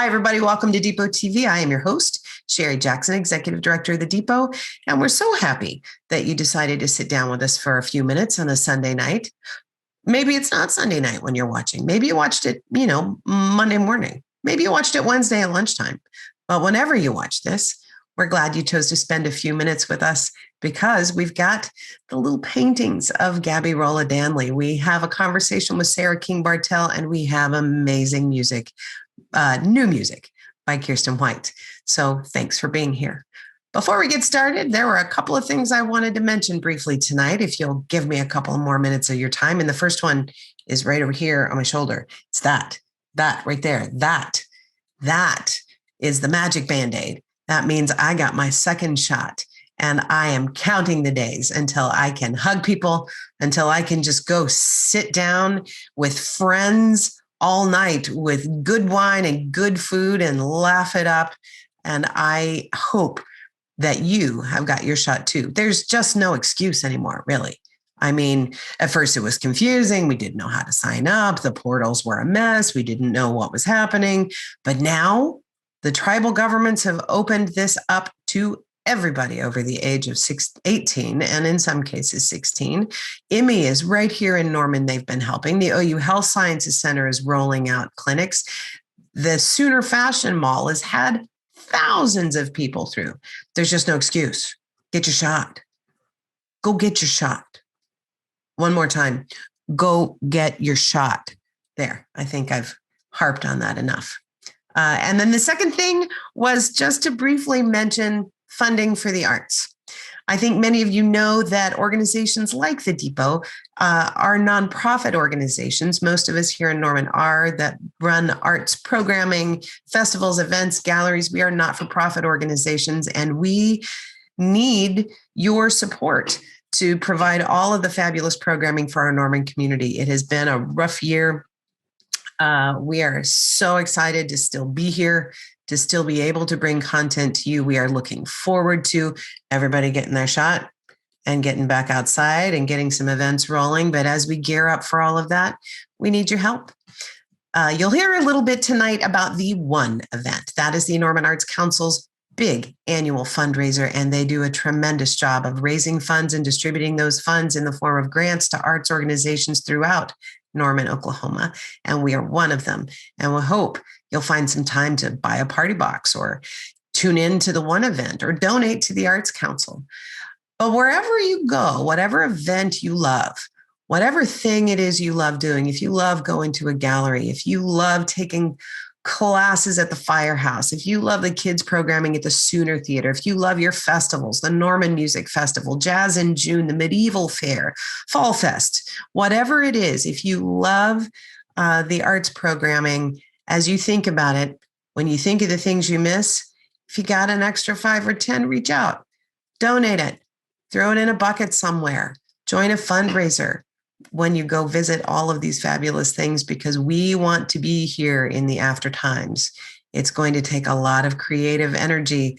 Hi, everybody. Welcome to Depot TV. I am your host, Sherry Jackson, Executive Director of the Depot. And we're so happy that you decided to sit down with us for a few minutes on a Sunday night. Maybe it's not Sunday night when you're watching. Maybe you watched it, Monday morning. Maybe you watched it Wednesday at lunchtime. But whenever you watch this, we're glad you chose to spend a few minutes with us because we've got the little paintings of Gabee Rolla-Danley. We have a conversation with Sarah King Bartell, and we have amazing music, new music by Kierston White. So thanks for being here. Before we get started, there were a couple of things I wanted to mention briefly tonight, if you'll give me a couple more minutes of your time. And the first one is right over here on my shoulder. It's that right there. That is the magic Band-Aid. That means I got my second shot, and I am counting the days until I can hug people, until I can just go sit down with friends all night with good wine and good food and laugh it up. And I hope that you have got your shot too. There's just no excuse anymore, really. I mean, at first it was confusing. We didn't know how to sign up. The portals were a mess. We didn't know what was happening. But now the tribal governments have opened this up to everybody over the age of 18, and in some cases 16. IMI is right here in Norman. They've been helping. The OU Health Sciences Center is rolling out clinics. The Sooner Fashion Mall has had thousands of people through. There's just no excuse. Get your shot. Go get your shot. One more time. Go get your shot. There. I think I've harped on that enough. And then the second thing was just to briefly mention funding for the arts. I think many of you know that organizations like the Depot are nonprofit organizations. Most of us here in Norman are, that run arts programming, festivals, events, galleries. We are not-for-profit organizations, and we need your support to provide all of the fabulous programming for our Norman community. It has been a rough year. We are so excited to still be here, to still be able to bring content to you. We are looking forward to everybody getting their shot and getting back outside and getting some events rolling. But as we gear up for all of that, we need your help. You'll hear a little bit tonight about the One event. That is the Norman Arts Council's big annual fundraiser, and they do a tremendous job of raising funds and distributing those funds in the form of grants to arts organizations throughout Norman, Oklahoma, and we are one of them. And we hope you'll find some time to buy a party box or tune in to the One event or donate to the Arts Council. But wherever you go, whatever event you love, whatever thing it is you love doing, if you love going to a gallery, if you love taking classes at the Firehouse, if you love the kids programming at the Sooner Theater, if you love your festivals, the Norman Music Festival, Jazz in June, the Medieval Fair, Fall Fest, whatever it is, if you love the arts programming, as you think about it, when you think of the things you miss, if you got an extra 5 or 10, reach out, donate it, throw it in a bucket somewhere, join a fundraiser when you go visit all of these fabulous things, because we want to be here in the after times. It's going to take a lot of creative energy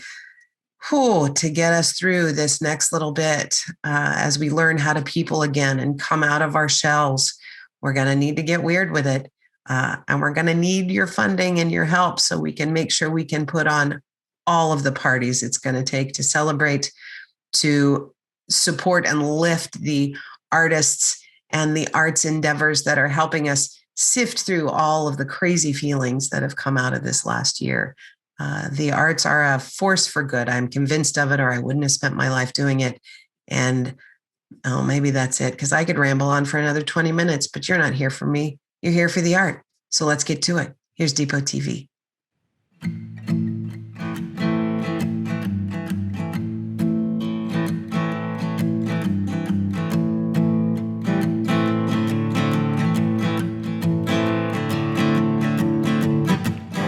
to get us through this next little bit as we learn how to people again and come out of our shells. We're going to need to get weird with it. And we're going to need your funding and your help so we can make sure we can put on all of the parties it's going to take to celebrate, to support and lift the artists and the arts endeavors that are helping us sift through all of the crazy feelings that have come out of this last year. The arts are a force for good. I'm convinced of it, or I wouldn't have spent my life doing it. And maybe that's it, because I could ramble on for another 20 minutes, but you're not here for me. You're here for the art. So let's get to it. Here's Depot TV.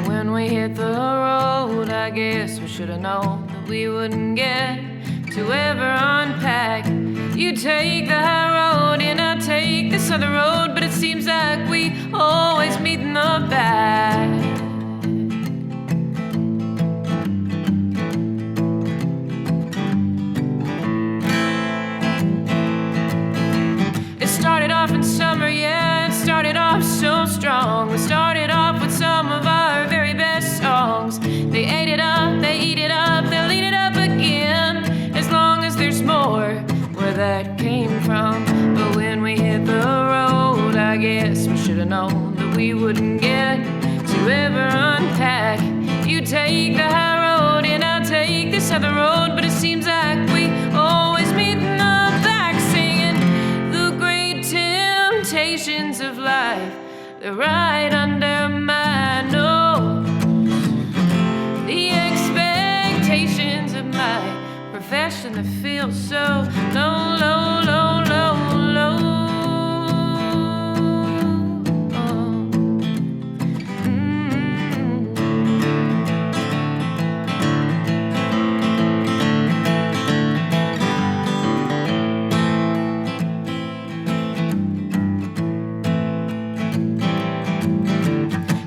When we hit the road, I guess we should have known that we wouldn't get to ever unpack. You take the high road and I take this other road, but it seems like we always meet in the back. It started off in summer, yeah, it started off so strong. We started off with some of our very best songs. we wouldn't get to ever unpack. You take the high road and I'll take this other road, but it seems like we always meet in the back, singing the great temptations of life. They're right under my nose. The expectations of my profession that feel so low, low, low, low, low.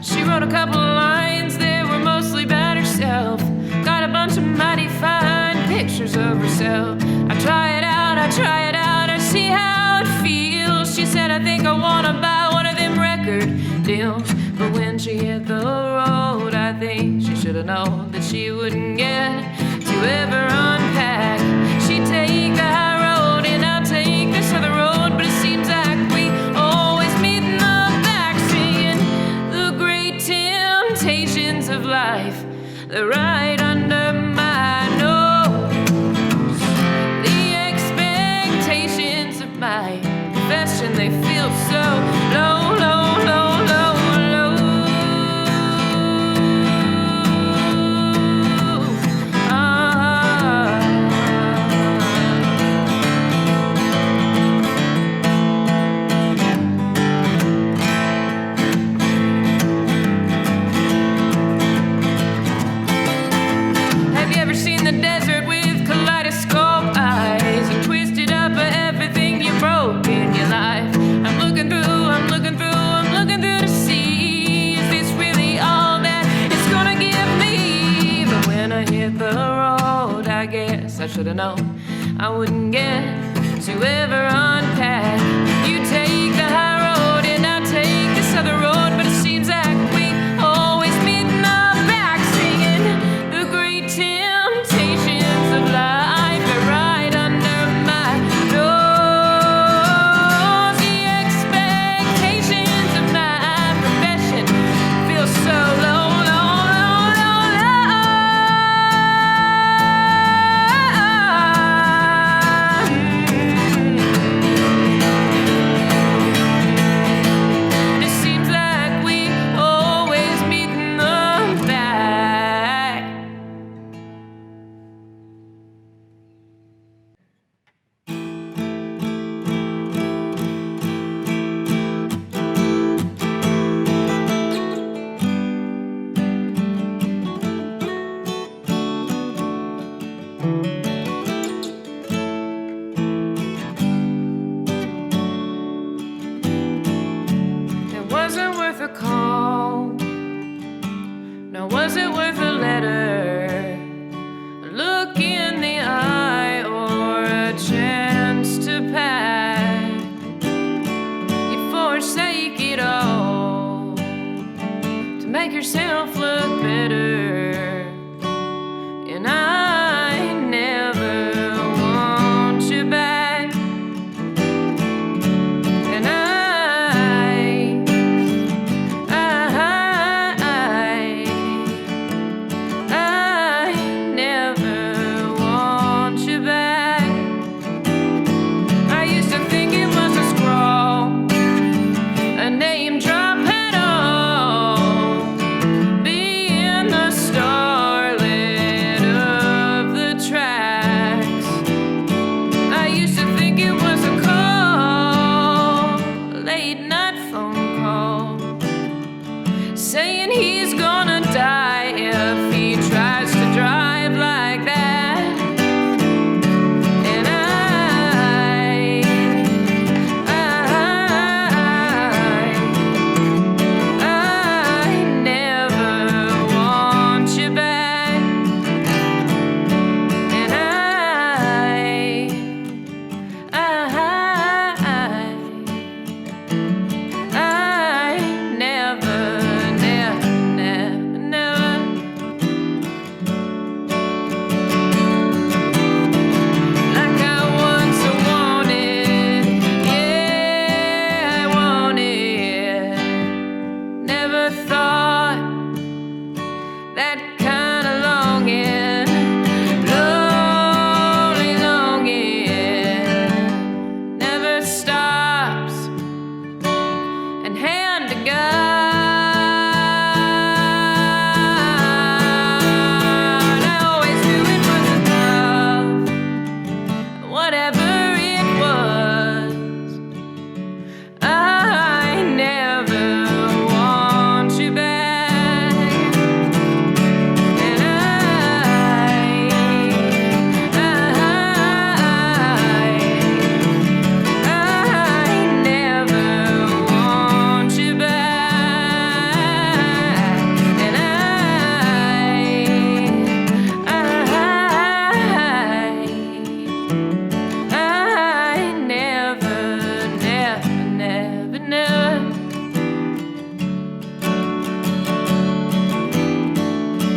She wrote a couple of lines, they were mostly about herself. Got a bunch of mighty fine pictures of herself. I try it out, I see how it feels. She said, I think I wanna buy one of them record deals. But when she hit the road, I think she should've known that she wouldn't get to ever unpack. She'd take the high road and I'll take this other road, but it seems like we always meet in the back, singing the great temptations of life. They're right under my nose. The expectations of my profession, they feel so low, low, low, low, low. Have you ever seen the desert with kaleidoscope eyes and twisted up everything you broke in your life? I'm looking through to see, is this really all that it's gonna give me? But when I hit the road, I guess I should've known I wouldn't get to ever unpack. You take the high road and I take this other road, but it seems like we always meet in the back, singing the great temptations of life are right under my nose. The expectations of my profession feel so low, low, low, low, low. It seems like we always meet in the back. It wasn't worth a call. Now was it worth a letter? A look in the eye or a chance to pack? You forsake it all to make yourself look better. And I never want you back. And I never want you back. I used to think it was a scrawl, a name drop at all. Be minute.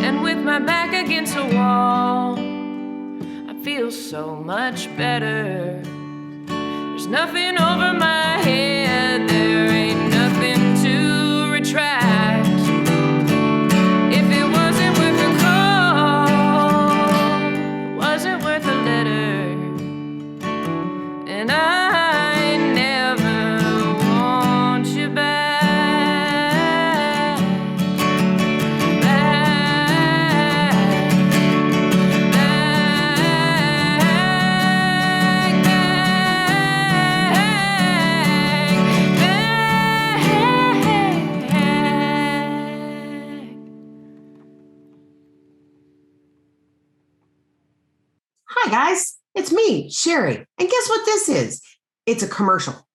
And with my back against a wall, I feel so much better. There's nothing over my head, there ain't nothing to retract. If it wasn't worth a call, it wasn't worth a letter. And I never want you back. Hi, guys. It's me, Sherry. And guess what this is? It's a commercial.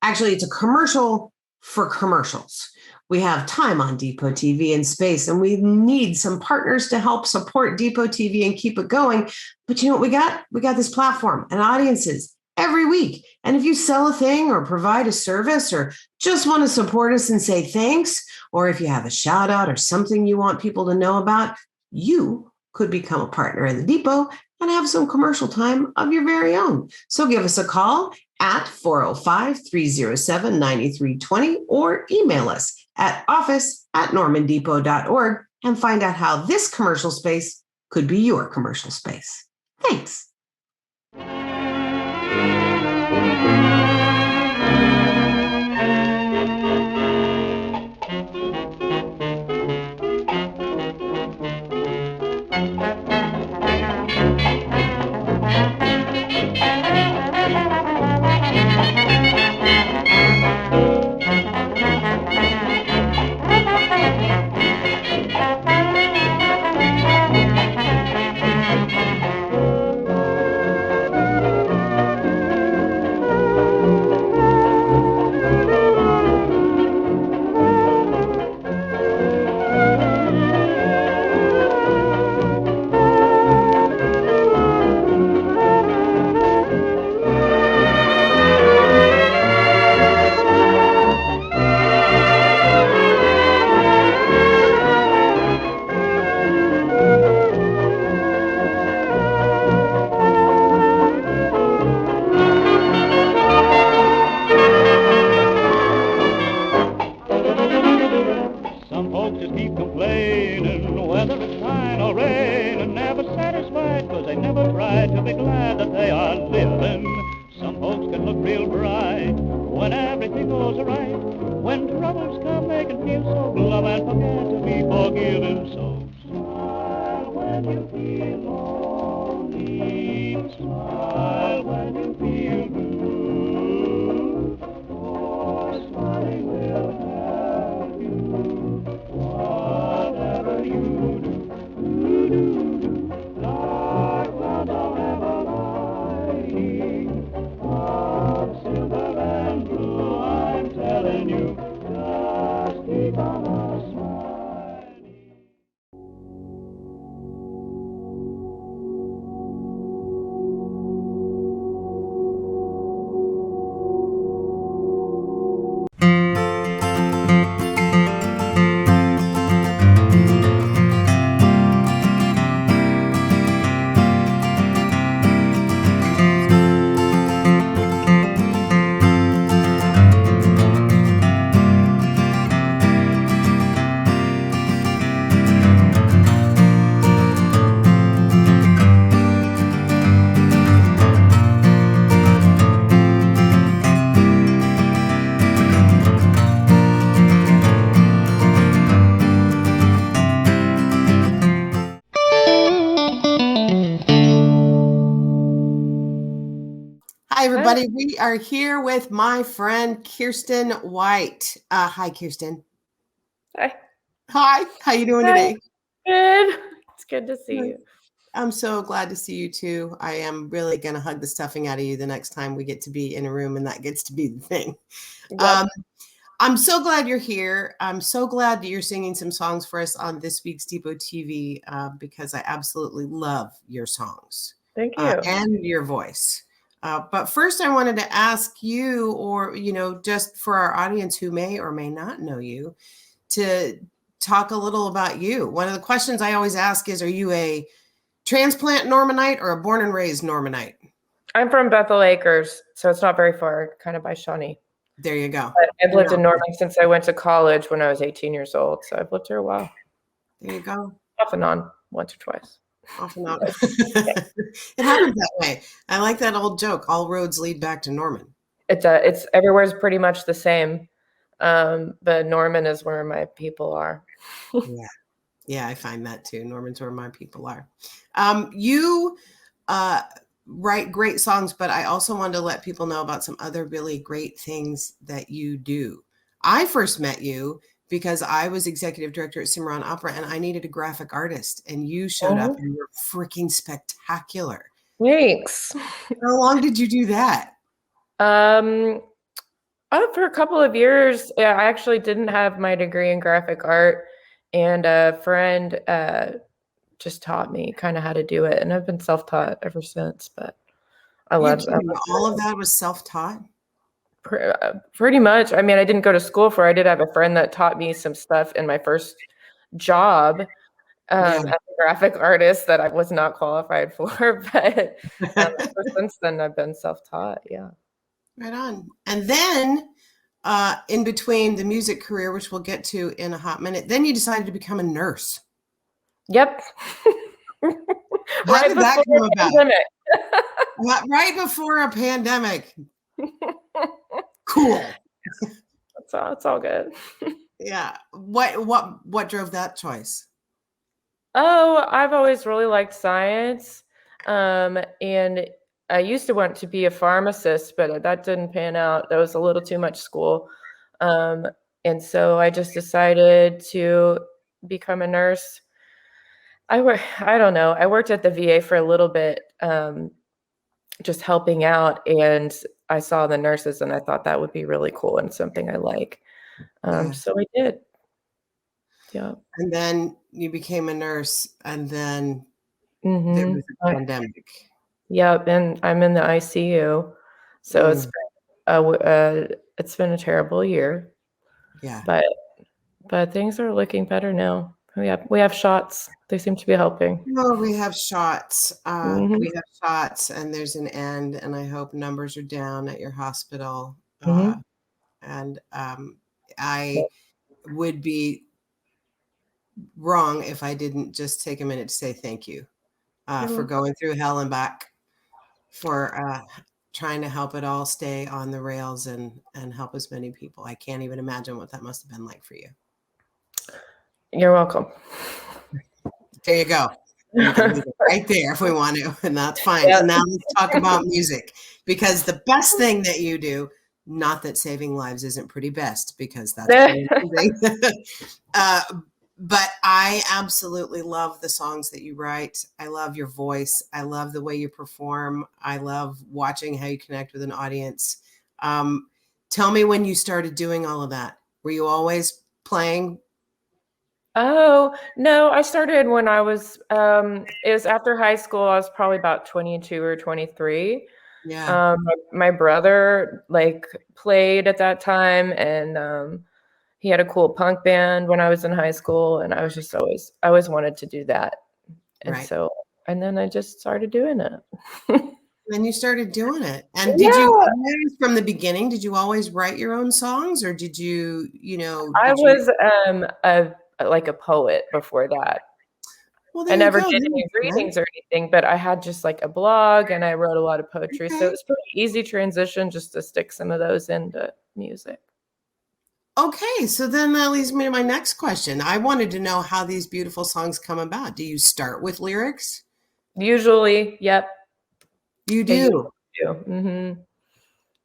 Actually, it's a commercial for commercials. We have time on Depot TV and space, and we need some partners to help support Depot TV and keep it going. But you know what we got? We got this platform and audiences every week. And if you sell a thing or provide a service or just want to support us and say thanks, or if you have a shout out or something you want people to know about, you could become a partner in the Depot and have some commercial time of your very own. So give us a call at 405-307-9320 or email us at office@normandepot.org and find out how this commercial space could be your commercial space. Thanks. Hi, everybody. We are here with my friend Kierston White. Hi, Kierston. Hi. Hi. How you doing today? Good. It's good to see you. I'm so glad to see you too. I am really going to hug the stuffing out of you the next time we get to be in a room, and that gets to be the thing. Yep. I'm so glad you're here. I'm so glad that you're singing some songs for us on this week's Depot TV because I absolutely love your songs. Thank you. And your voice. But first, I wanted to ask you, or, just for our audience who may or may not know you, to talk a little about you. One of the questions I always ask is, are you a transplant Normanite or a born and raised Normanite? I'm from Bethel Acres, so it's not very far, kind of by Shawnee. There you go. But I've lived in Norman since I went to college when I was 18 years old, so I've lived here a while. There you go. Off and on, once or twice. Off and on. It happens that way. I like that old joke. All roads lead back to Norman. It's everywhere's pretty much the same, but Norman is where my people are. Yeah, I find that too. Norman's where my people are. You write great songs, but I also wanted to let people know about some other really great things that you do. I first met you because I was executive director at Cimarron Opera and I needed a graphic artist, and you showed up and you were freaking spectacular. Thanks. How long did you do that? For a couple of years. Yeah, I actually didn't have my degree in graphic art, and a friend just taught me kind of how to do it, and I've been self-taught ever since. But I love that. All of that was self-taught? Pretty much. I mean, I didn't go to school for it. I did have a friend that taught me some stuff in my first job as a graphic artist that I was not qualified for. But since then, I've been self-taught. Yeah. Right on. And then in between the music career, which we'll get to in a hot minute, then you decided to become a nurse. Yep. How did that come about? Right before a pandemic. Cool. It's all good. Yeah. What drove that choice? Oh, I've always really liked science. And I used to want to be a pharmacist, but that didn't pan out. That was a little too much school. And so I just decided to become a nurse. I don't know. I worked at the VA for a little bit, just helping out, and I saw the nurses and I thought that would be really cool and something I like. So I did. Yeah. And then you became a nurse, and then there was a pandemic. Yep, and I'm in the ICU, so it's been a terrible year. Yeah. But things are looking better now. We have shots. They seem to be helping. No, we have shots. We have shots, and there's an end. And I hope numbers are down at your hospital. And I would be wrong if I didn't just take a minute to say thank you for going through hell and back, for trying to help it all stay on the rails and help as many people. I can't even imagine what that must have been like for you. You're welcome. There you go. We can leave it right there if we want to, and that's fine. Yeah. So now let's talk about music, because the best thing that you do, not that saving lives isn't pretty best, because that's pretty amazing. But I absolutely love the songs that you write. I love your voice. I love the way you perform. I love watching how you connect with an audience. Tell me when you started doing all of that. Were you always playing? Oh, no, I started when I was, it was after high school. I was probably about 22 or 23. Yeah. My brother played at that time, and he had a cool punk band when I was in high school, and I always wanted to do that. And and then I just started doing it. Then you started doing it. And did you always, from the beginning, did you always write your own songs, or did you, I was a poet before that. Well, I never did any readings or anything, but I had just a blog, and I wrote a lot of poetry. So it was pretty easy transition just to stick some of those into music. Okay, so then that leads me to my next question. I wanted to know how these beautiful songs come about. Do you start with lyrics? Usually, yep. You do? Mm-hmm. And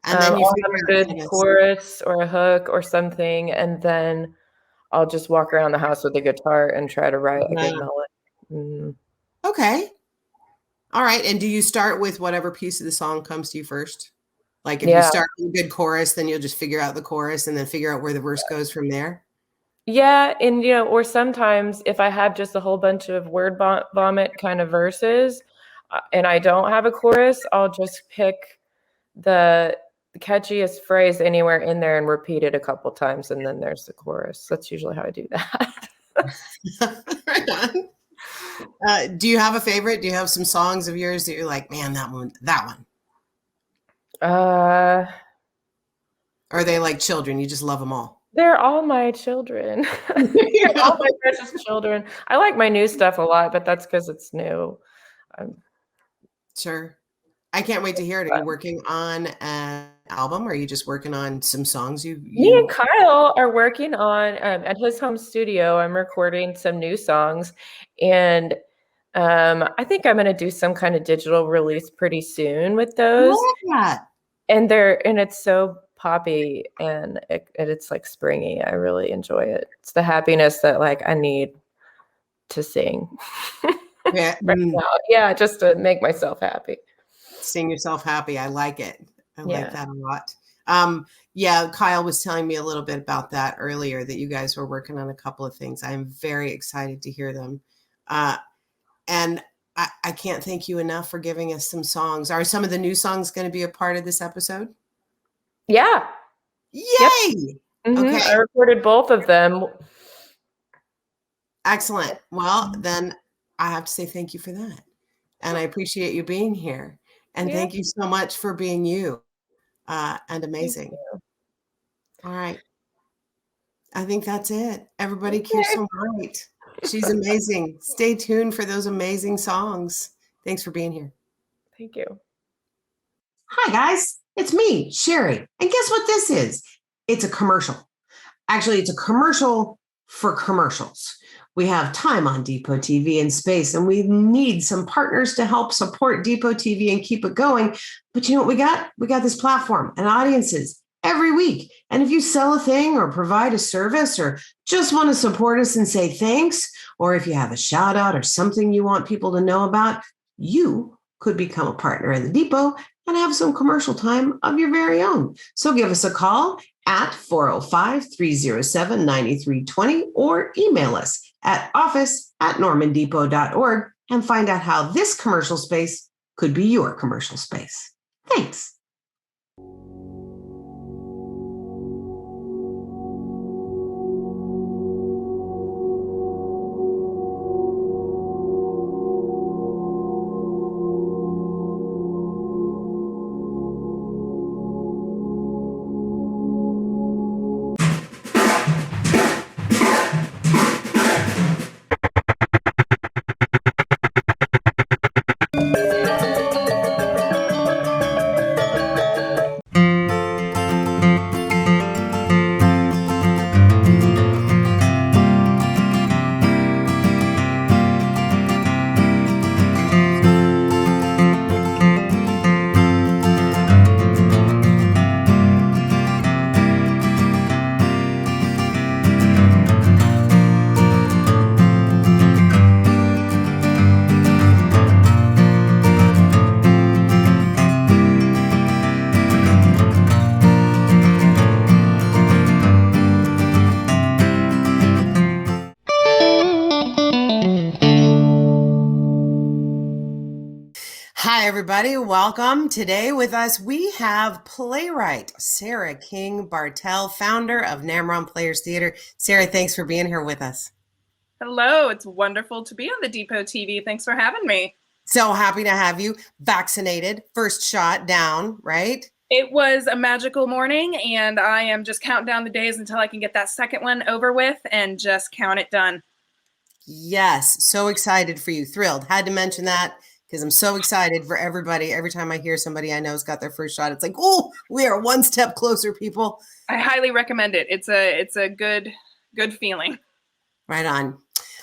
then you figure out a good chorus or a hook or something, and then I'll just walk around the house with a guitar and try to write a good melody. Mm-hmm. Okay. All right. And do you start with whatever piece of the song comes to you first? If you start with a good chorus, then you'll just figure out the chorus and then figure out where the verse goes from there? Yeah. And, or sometimes if I have just a whole bunch of word vomit kind of verses and I don't have a chorus, I'll just pick the catchiest phrase anywhere in there and repeat it a couple times, and then there's the chorus. That's usually how I do that. Right on. Do you have a favorite? Do you have some songs of yours that you're like, man, that one? Or are they like children? You just love them all? They're all my children. They're all my precious children. I like my new stuff a lot, but that's because it's new. Sure. I can't wait to hear it. Are you working on an album, or are you just working on some songs? Me and Kyle are working on, at his home studio, I'm recording some new songs. And I think I'm going to do some kind of digital release pretty soon with those. I love that. And it's so poppy and it's like springy. I really enjoy it. It's the happiness that like I need to sing. Yeah. Right now. Yeah, just to make myself happy. Sing yourself happy. I like it. I like that a lot. Yeah, Kyle was telling me a little bit about that earlier, that you guys were working on a couple of things. I'm very excited to hear them. And I can't thank you enough for giving us some songs. Are some of the new songs going to be a part of this episode? Yeah. Yay! Yep. Mm-hmm. Okay. I recorded both of them. Excellent. Well, then I have to say thank you for that. And I appreciate you being here. And thank you so much for being you and amazing. All right. I think that's it. Everybody, Kierston White. She's amazing. Stay tuned for those amazing songs. Thanks for being here. Thank you. Hi, guys. It's me, Sherry. And guess what this is? It's a commercial. Actually, it's a commercial for commercials. We have time on Depot TV in space, and we need some partners to help support Depot TV and keep it going. But you know what we got? We got this platform and audiences every week. And if you sell a thing or provide a service or just want to support us and say thanks, or if you have a shout out or something you want people to know about, you could become a partner in the Depot and have some commercial time of your very own. So give us a call at 405-307-9320 or email us at office@normandepot.org and find out how this commercial space could be your commercial space. Thanks. Hi, everybody. Welcome. Today with us, we have playwright Sarah King Bartell, founder of Namron Players Theatre. Sarah, thanks for being here with us. Hello. It's wonderful to be on the Depot TV. Thanks for having me. So happy to have you. Vaccinated, first shot down, right? It was a magical morning, and I am just counting down the days until I can get that second one over with and just count it done. Yes. So excited for you. Thrilled. Had to mention that, because I'm so excited for everybody. Every time I hear somebody I know has got their first shot, it's like, oh, we are one step closer, people. I highly recommend it. It's a good feeling. Right on.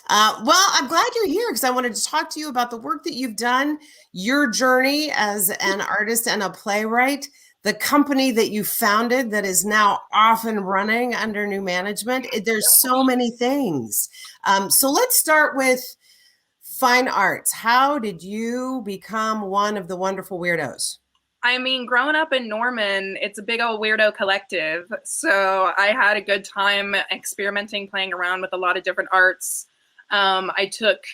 Well, I'm glad you're here because I wanted to talk to you about the work that you've done, your journey as an artist and a playwright, the company that you founded that is now off and running under new management. There's so many things. So let's start with fine arts. How did you become one of the wonderful weirdos? I mean, growing up in Norman, it's a big old weirdo collective. So I had a good time experimenting, playing around with a lot of different arts. I took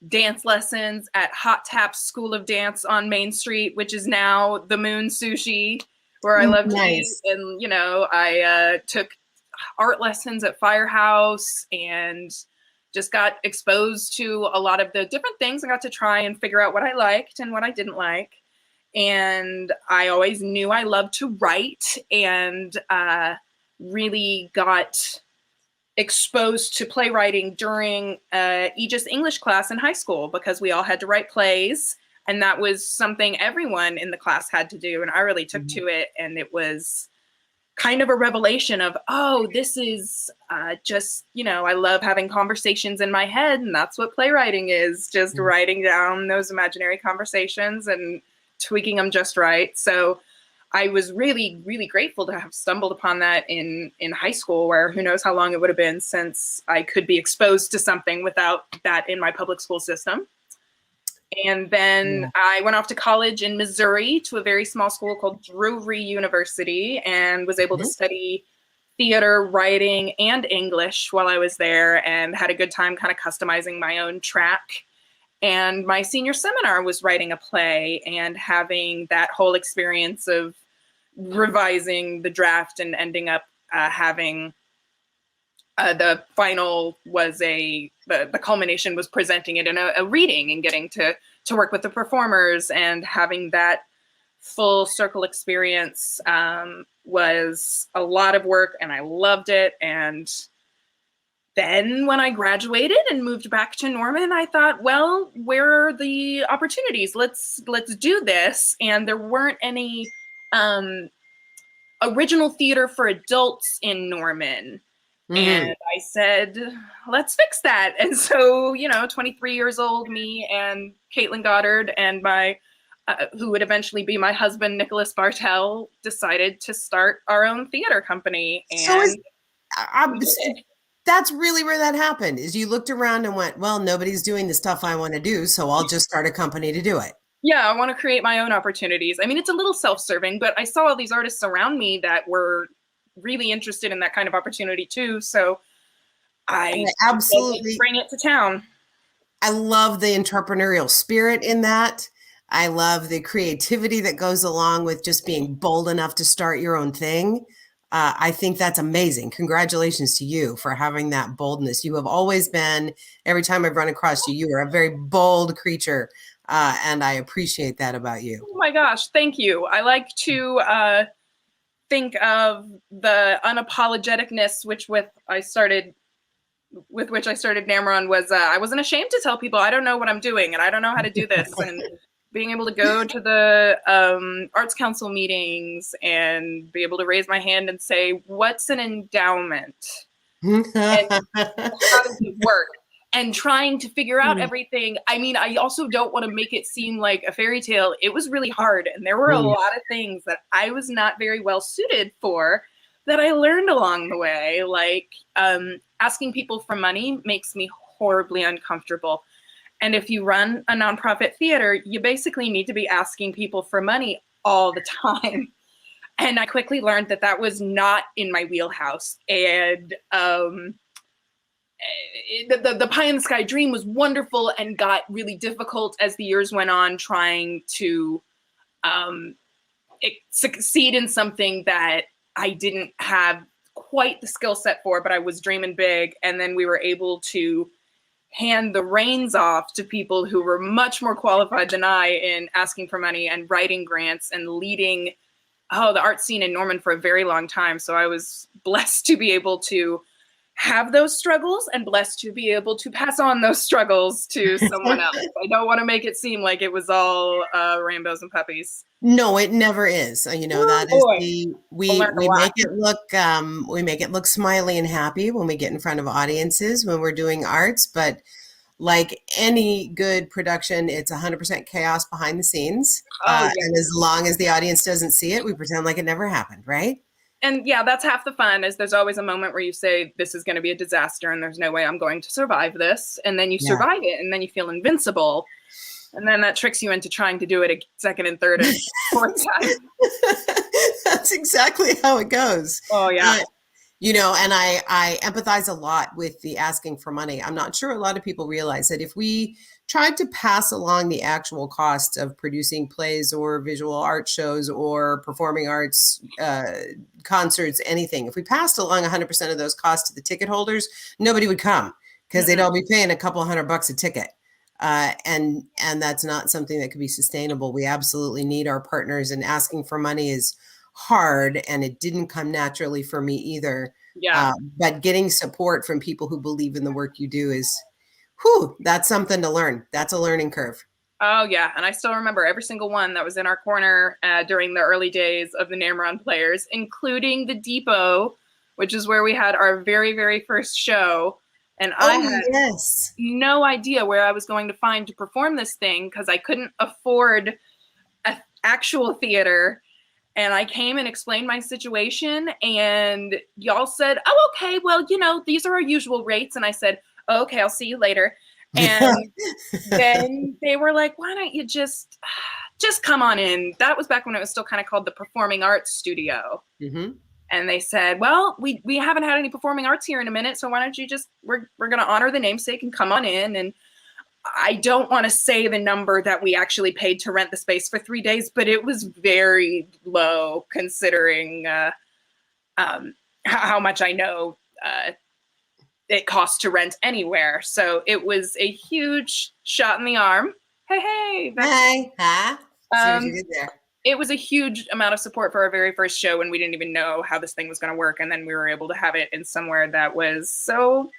dance lessons at Hot Tap School of Dance on Main Street, which is now the Moon Sushi, where I love to eat. And, you know, I took art lessons at Firehouse and just got exposed to a lot of the different things. I got to try and figure out what I liked and what I didn't like. And I always knew I loved to write, and really got exposed to playwriting during Aegis English class in high school, because we all had to write plays, and that was something everyone in the class had to do. And I really took to it, and it was kind of a revelation of, oh, this is just, you know, I love having conversations in my head, and that's what playwriting is, just writing down those imaginary conversations and tweaking them just right. So I was really, really grateful to have stumbled upon that in high school, where who knows how long it would have been since I could be exposed to something without that in my public school system. And then I went off to college in Missouri to a very small school called Drury University, and was able to study theater, writing, and English while I was there, and had a good time kind of customizing my own track. And my senior seminar was writing a play and having that whole experience of revising the draft and ending up having the final was the culmination was presenting it in a reading and getting to work with the performers, and having that full circle experience was a lot of work, and I loved it. And then when I graduated and moved back to Norman, I thought, well, where are the opportunities? Let's do this. And there weren't any original theater for adults in Norman. And I said, let's fix that. And so, you know, 23 years old, me and Caitlin Goddard and my, who would eventually be my husband, Nicholas Bartell, decided to start our own theater company. And that's really where that happened, is you looked around and went, well, nobody's doing the stuff I want to do, so I'll just start a company to do it. Yeah, I want to create my own opportunities. I mean, it's a little self-serving, but I saw all these artists around me that were really interested in that kind of opportunity too. So I absolutely bring it to town. I love the entrepreneurial spirit in that. I love the creativity that goes along with just being bold enough to start your own thing. I think that's amazing. Congratulations to you for having that boldness. You have always been, every time I've run across you, you are a very bold creature. And I appreciate that about you. Oh my gosh, thank you. I like to think of the unapologeticness with which I started Namron was I wasn't ashamed to tell people I don't know what I'm doing and I don't know how to do this. And being able to go to the Arts Council meetings and be able to raise my hand and say, what's an endowment? And how does it work? And trying to figure out everything. I mean, I also don't want to make it seem like a fairy tale. It was really hard. And there were a lot of things that I was not very well suited for that I learned along the way. Like asking people for money makes me horribly uncomfortable. And if you run a nonprofit theater, you basically need to be asking people for money all the time. And I quickly learned that that was not in my wheelhouse. And the pie in the sky dream was wonderful and got really difficult as the years went on, trying to succeed in something that I didn't have quite the skill set for, but I was dreaming big. And then we were able to hand the reins off to people who were much more qualified than I in asking for money and writing grants and leading the art scene in Norman for a very long time. So I was blessed to be able to have those struggles and blessed to be able to pass on those struggles to someone else. I don't want to make it seem like it was all rainbows and puppies. No, it never is. You know, that is we make it look smiley and happy when we get in front of audiences, when we're doing arts, but like any good production, it's 100% chaos behind the scenes. And as long as the audience doesn't see it, we pretend like it never happened, right? And yeah, that's half the fun, is there's always a moment where you say, this is going to be a disaster and there's no way I'm going to survive this. And then you survive it and then you feel invincible. And then that tricks you into trying to do it a second and third and fourth time. That's exactly how it goes. Oh, yeah. And I empathize a lot with the asking for money. I'm not sure a lot of people realize that if we tried to pass along the actual costs of producing plays or visual art shows or performing arts, concerts, anything, if we passed along 100% of those costs to the ticket holders, nobody would come because they'd all be paying a couple $100 a ticket. And that's not something that could be sustainable. We absolutely need our partners, and asking for money is hard, and it didn't come naturally for me either. Yeah. But getting support from people who believe in the work you do is, that's something to learn. That's a learning curve. Oh yeah. And I still remember every single one that was in our corner during the early days of the Namron Players, including the Depot, which is where we had our very, very first show. And I had no idea where I was going to find to perform this thing because I couldn't afford an actual theater. And I came and explained my situation, and y'all said, oh, okay, well, these are our usual rates. And I said, oh, okay, I'll see you later. And then they were like, why don't you just come on in? That was back when it was still kind of called the Performing Arts Studio. Mm-hmm. And they said, well, we haven't had any performing arts here in a minute, so why don't you we're going to honor the namesake and come on in. And I don't want to say the number that we actually paid to rent the space for 3 days, but it was very low considering how much I know it costs to rent anywhere. So it was a huge shot in the arm. Hey. Hey. Huh? See what you did there. It was a huge amount of support for our very first show, and we didn't even know how this thing was going to work. And then we were able to have it in somewhere that was so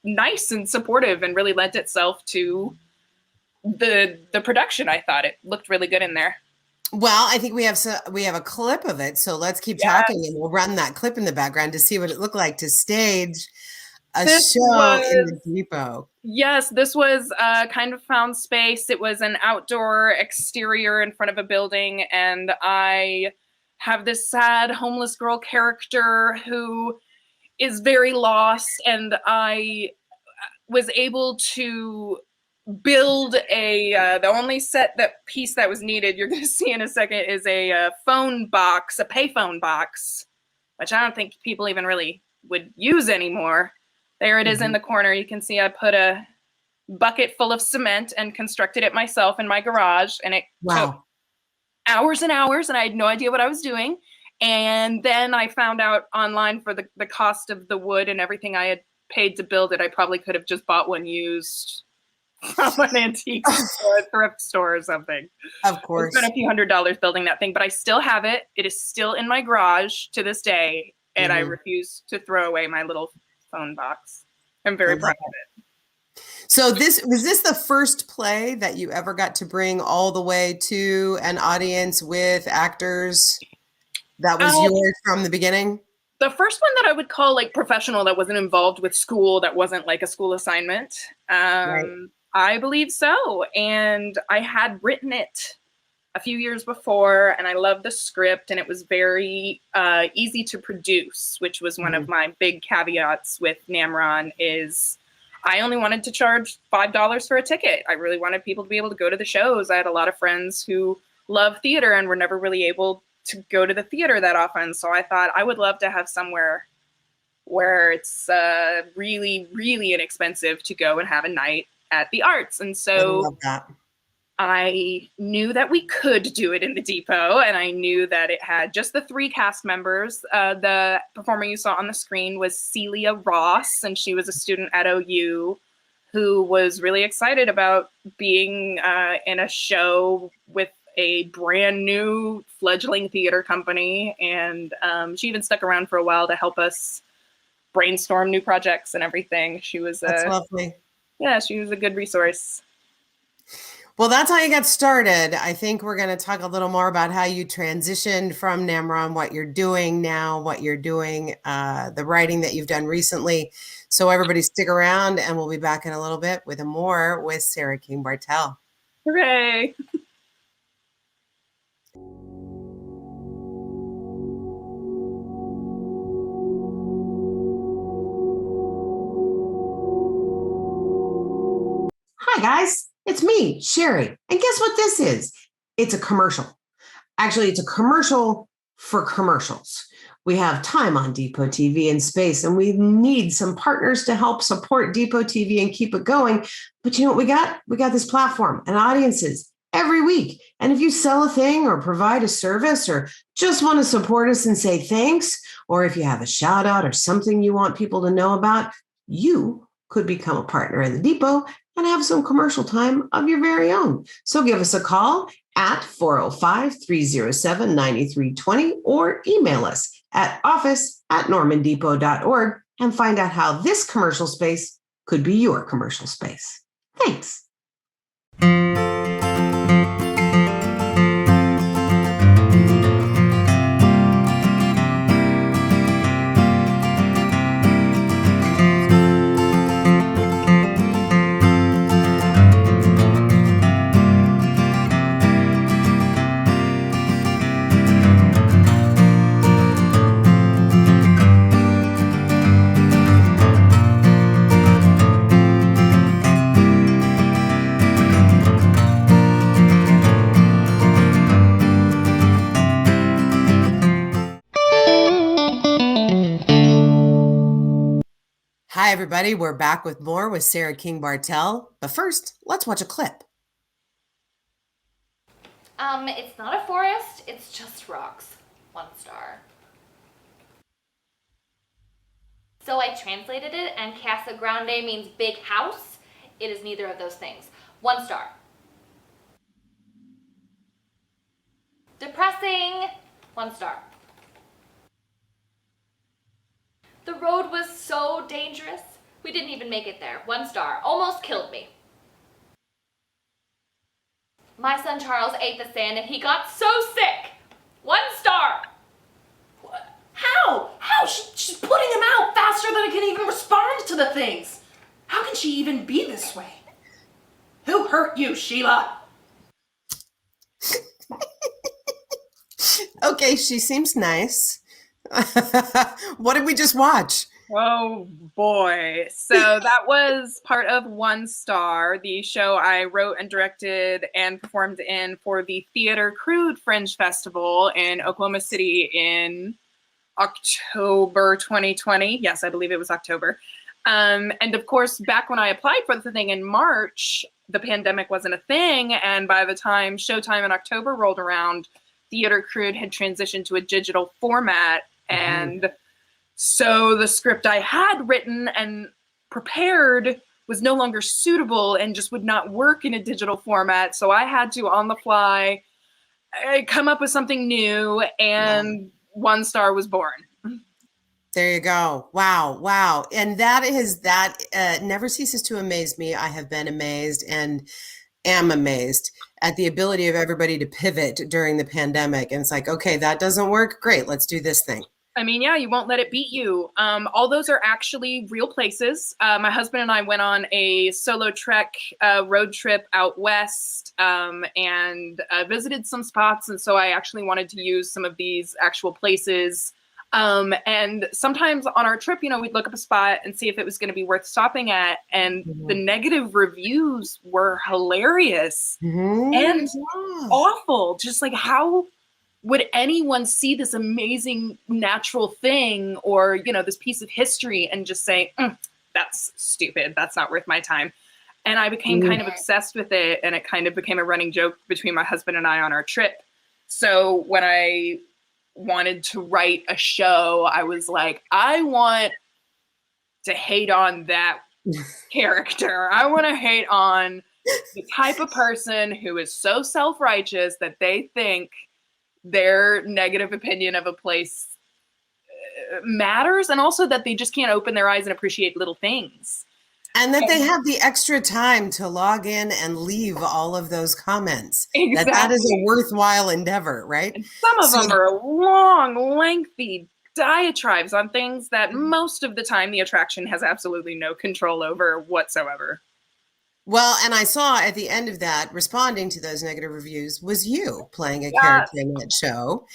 nice and supportive and really lent itself to the production. I thought it looked really good in there. Well, I think we have a clip of it, so let's keep talking, and we'll run that clip in the background to see what it looked like to stage a show in the Depot. Yes, this was kind of found space. It was an outdoor exterior in front of a building, and I have this sad homeless girl character who is very lost, and I was able to build the only piece that was needed, you're going to see in a second, is a phone box, a payphone box, which I don't think people even really would use anymore. There it is in the corner. You can see I put a bucket full of cement and constructed it myself in my garage, and it took hours and hours, and I had no idea what I was doing. And then I found out online for the cost of the wood and everything I had paid to build it, I probably could have just bought one used from an antique store, a thrift store or something. Of course. I spent a few $100s building that thing, but I still have it. It is still in my garage to this day, and I refuse to throw away my little phone box. I'm very proud of it. So was this the first play that you ever got to bring all the way to an audience with actors that was yours from the beginning? The first one that I would call like professional, that wasn't involved with school, that wasn't like a school assignment. I believe so. And I had written it a few years before, and I loved the script, and it was very easy to produce, which was one of my big caveats with Namron. Is I only wanted to charge $5 for a ticket. I really wanted people to be able to go to the shows. I had a lot of friends who love theater and were never really able to go to the theater that often. So I thought I would love to have somewhere where it's really, really inexpensive to go and have a night at the arts. And so I knew that we could do it in the Depot, and I knew that it had just the 3 cast members. The performer you saw on the screen was Celia Ross, and she was a student at OU who was really excited about being in a show with a brand new fledgling theater company. And she even stuck around for a while to help us brainstorm new projects and everything. She was That's lovely. Yeah, she was a good resource. Well, that's how you got started. I think we're going to talk a little more about how you transitioned from Namron, what you're doing now, what you're doing, the writing that you've done recently. So everybody stick around, and we'll be back in a little bit with more with Sarah King Bartell. Hooray. Hi, guys. It's me, Sherry. And guess what this is? It's a commercial. Actually, it's a commercial for commercials. We have time on Depot TV and space, and we need some partners to help support Depot TV and keep it going. But you know what we got? We got this platform and audiences every week. And if you sell a thing or provide a service or just want to support us and say thanks, or if you have a shout out or something you want people to know about, you could become a partner in the Depot and have some commercial time of your very own. So give us a call at 405-307-9320 or email us at office@normandepot.org and find out how this commercial space could be your commercial space. Thanks. Hi, everybody. We're back with more with Sarah King Bartell. But first, let's watch a clip. It's not a forest, it's just rocks. 1 star. So I translated it, and Casa Grande means big house. It is neither of those things. 1 star. Depressing. 1 star. The road was so dangerous. We didn't even make it there. 1 star. Almost killed me. My son Charles ate the sand and he got so sick. 1 star. What? How? She's putting him out faster than it can even respond to the things. How can she even be this way? Who hurt you, Sheila? Okay, she seems nice. What did we just watch? Oh boy. So that was part of 1 Star, the show I wrote and directed and performed in for the Theater Crude Fringe Festival in Oklahoma City in October 2020. Yes, I believe it was October. And of course, back when I applied for the thing in March, the pandemic wasn't a thing. And by the time Showtime in October rolled around, Theater Crude had transitioned to a digital format. And so the script I had written and prepared was no longer suitable and just would not work in a digital format. So I had to, on the fly, come up with something new, and 1 Star was born. There you go. Wow. And that never ceases to amaze me. I have been amazed and am amazed at the ability of everybody to pivot during the pandemic. And it's like, okay, that doesn't work. Great. Let's do this thing. I mean, yeah, you won't let it beat you. All those are actually real places. My husband and I went on a solo trek road trip out west and visited some spots. And so I actually wanted to use some of these actual places. And sometimes on our trip, we'd look up a spot and see if it was going to be worth stopping at. And the negative reviews were hilarious and awful. Just like, how would anyone see this amazing natural thing or, this piece of history and just say, that's stupid. That's not worth my time. And I became kind of obsessed with it. And it kind of became a running joke between my husband and I on our trip. So when I wanted to write a show, I was like, I want to hate on that character. I want to hate on the type of person who is so self-righteous that they think their negative opinion of a place matters, and also that they just can't open their eyes and appreciate little things. And that they have the extra time to log in and leave all of those comments. Exactly. That is a worthwhile endeavor, right? And some of them are long, lengthy diatribes on things that most of the time the attraction has absolutely no control over whatsoever. Well, and I saw at the end of that, responding to those negative reviews, was you playing a character in that show.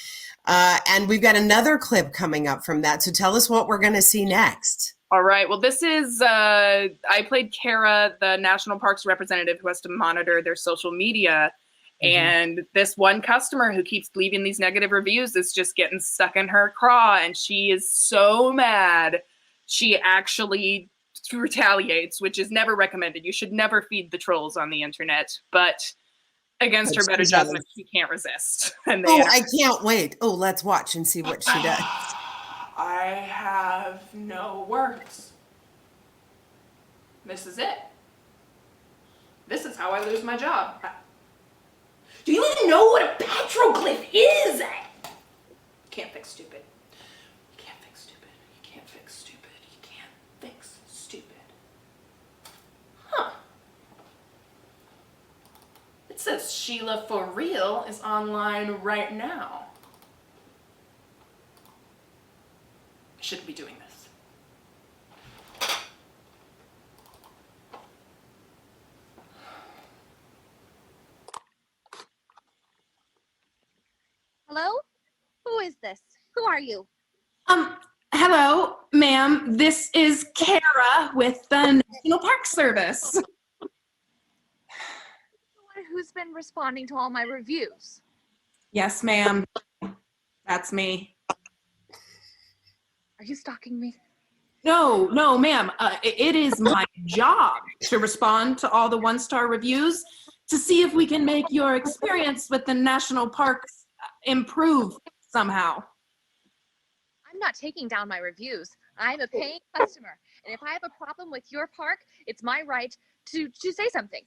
And we've got another clip coming up from that. So tell us what we're going to see next. All right. Well, this is, I played Kara, the National Parks representative who has to monitor their social media. And this one customer who keeps leaving these negative reviews is just getting stuck in her craw, and she is so mad. She actually retaliates, which is never recommended. You should never feed the trolls on the internet, but against her better judgment, she can't resist. And I can't wait. Oh, let's watch and see what she does. I have no words. This is it. This is how I lose my job. Do you even know what a petroglyph is? Can't fix stupid. You can't fix stupid. You can't fix stupid. You can't fix stupid. Huh. It says Sheila for real is online right now. I shouldn't be doing this. Hello? Who is this? Who are you? Hello, ma'am. This is Kara with the National Park Service. The one who's been responding to all my reviews. Yes, ma'am. That's me. Are you stalking me? No, ma'am. It is my job to respond to all the one-star reviews to see if we can make your experience with the national parks improve somehow. I'm not taking down my reviews. I'm a paying customer. And if I have a problem with your park, it's my right to say something.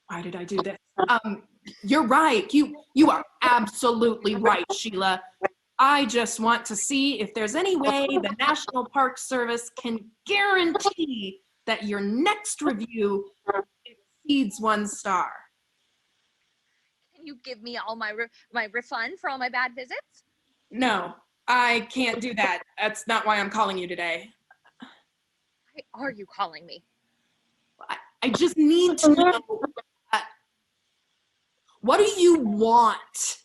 Why did I do this? You're right. You are absolutely right, Sheila. I just want to see if there's any way the National Park Service can guarantee that your next review exceeds 1 star. Can you give me all my refund for all my bad visits? No, I can't do that. That's not why I'm calling you today. Why are you calling me? I just need to know, what do you want?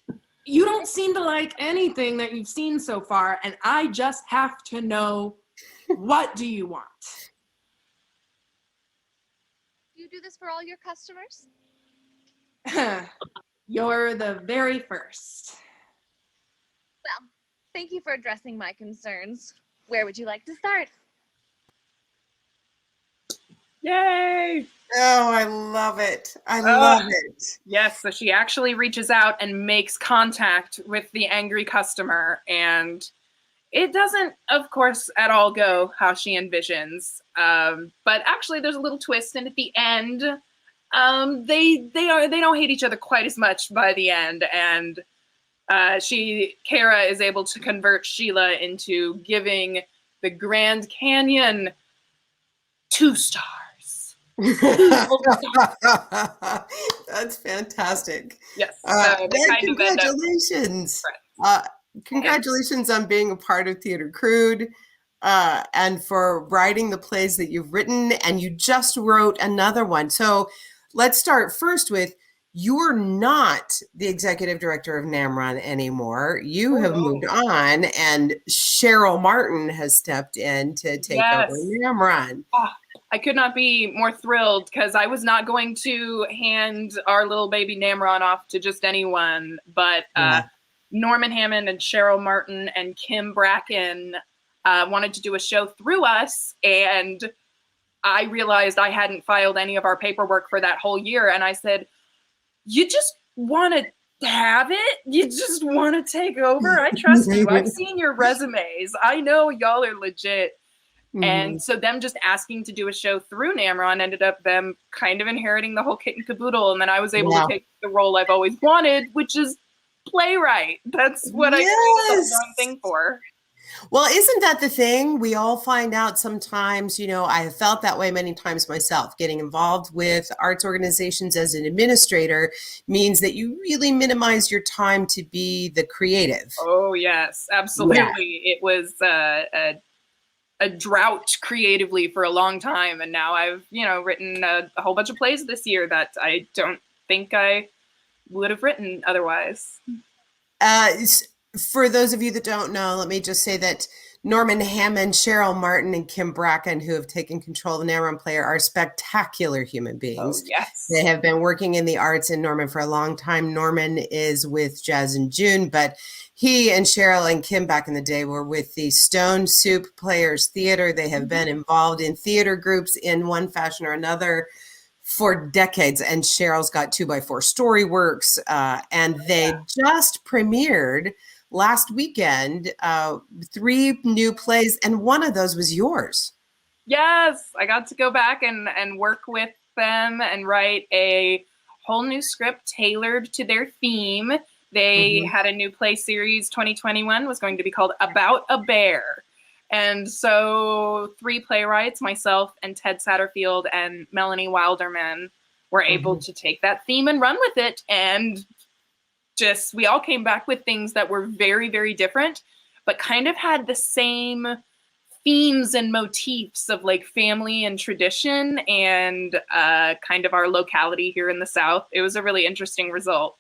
You don't seem to like anything that you've seen so far, and I just have to know, what do you want? Do you do this for all your customers? You're the very first. Well, thank you for addressing my concerns. Where would you like to start? Yay! Oh, I love it. I love it. Yes, so she actually reaches out and makes contact with the angry customer, and it doesn't, of course, at all go how she envisions. But actually, there's a little twist, and at the end, they don't hate each other quite as much by the end, and Kara is able to convert Sheila into giving the Grand Canyon 2 stars. That's fantastic. Yes. So congratulations. Congratulations on being a part of Theater Crude, and for writing the plays that you've written, and you just wrote another one. So let's start first with, you're not the executive director of Namron anymore. You have moved on, and Cheryl Martin has stepped in to take over Namron. I could not be more thrilled, because I was not going to hand our little baby Namron off to just anyone, but Norman Hammond and Cheryl Martin and Kim Bracken wanted to do a show through us, and I realized I hadn't filed any of our paperwork for that whole year, and I said, you just want to have it? You just want to take over? I trust you. I've seen your resumes. I know y'all are legit. And so them just asking to do a show through Namron ended up them kind of inheriting the whole kit and caboodle. And then I was able to take the role I've always wanted, which is playwright. That's what I created that thing for. Well, isn't that the thing? We all find out sometimes, you know, I have felt that way many times myself. Getting involved with arts organizations as an administrator means that you really minimize your time to be the creative. Oh, yes, absolutely. Yeah. It was a drought creatively for a long time. And now I've, written a whole bunch of plays this year that I don't think I would have written otherwise. For those of you that don't know, let me just say that Norman Hammond, Cheryl Martin, and Kim Bracken, who have taken control of the Namron Player, are spectacular human beings. Oh, yes. They have been working in the arts in Norman for a long time. Norman is with Jazz in June, but he and Cheryl and Kim back in the day were with the Stone Soup Players Theatre. They have been involved in theater groups in one fashion or another for decades. And Cheryl's got 2x4 Storyworks, and they just premiered last weekend 3 new plays, and one of those was yours. Yes, I got to go back and work with them and write a whole new script tailored to their theme. They had a new play series, 2021, was going to be called About a Bear. And so 3 playwrights, myself and Ted Satterfield and Melanie Wilderman, were able to take that theme and run with it. And we all came back with things that were very, very different, but kind of had the same themes and motifs of like family and tradition and kind of our locality here in the South. It was a really interesting result.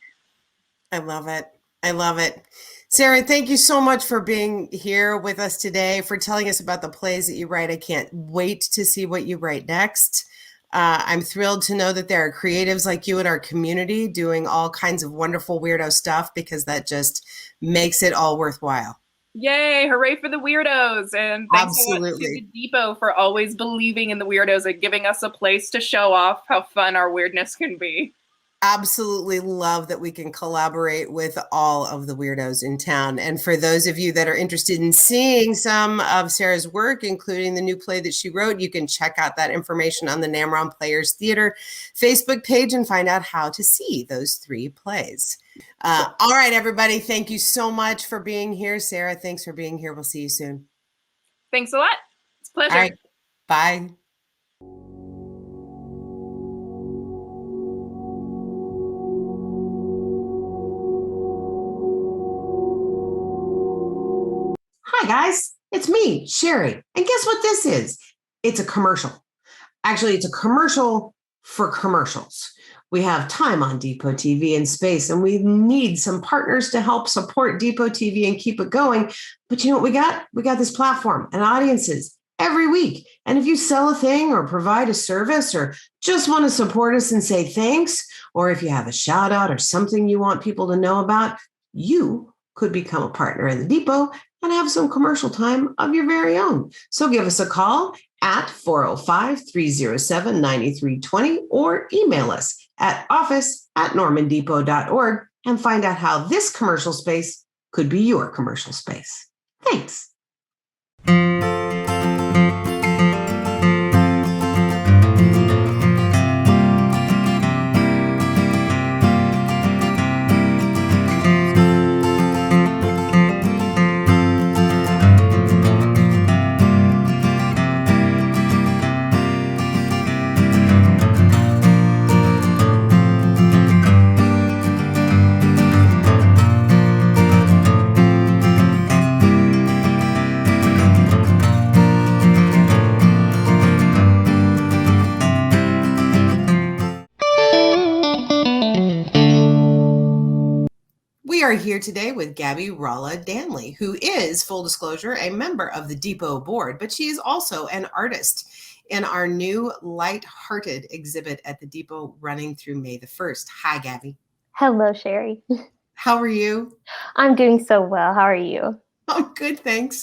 I love it. I love it. Sarah, thank you so much for being here with us today, for telling us about the plays that you write. I can't wait to see what you write next. I'm thrilled to know that there are creatives like you in our community doing all kinds of wonderful weirdo stuff, because that just makes it all worthwhile. Yay, hooray for the weirdos. And thanks so much to the Depot for always believing in the weirdos and giving us a place to show off how fun our weirdness can be. Absolutely love that we can collaborate with all of the weirdos in town. And for those of you that are interested in seeing some of Sarah's work, including the new play that she wrote, you can check out that information on the Namron Players Theatre Facebook page and find out how to see those 3 plays. All right, everybody. Thank you so much for being here. Sarah, thanks for being here. We'll see you soon. Thanks a lot. It's a pleasure. All right. Bye. Hi, guys. It's me, Sherry. And guess what this is? It's a commercial. Actually, it's a commercial for commercials. We have time on Depot TV and space, and we need some partners to help support Depot TV and keep it going. But you know what we got? We got this platform and audiences every week. And if you sell a thing or provide a service or just want to support us and say thanks, or if you have a shout out or something you want people to know about, you could become a partner in the Depot and have some commercial time of your very own. So give us a call at 405-307-9320 or email us at office@normandepot.org and find out how this commercial space could be your commercial space. Thanks. We are here today with Gabee Rolla-Danley, who is, full disclosure, a member of the Depot board, but she is also an artist in our new Light-Hearted exhibit at the Depot running through May the 1st. Hi, Gabee. Hello, Sherry. How are you? I'm doing so well. How are you? Oh, good, thank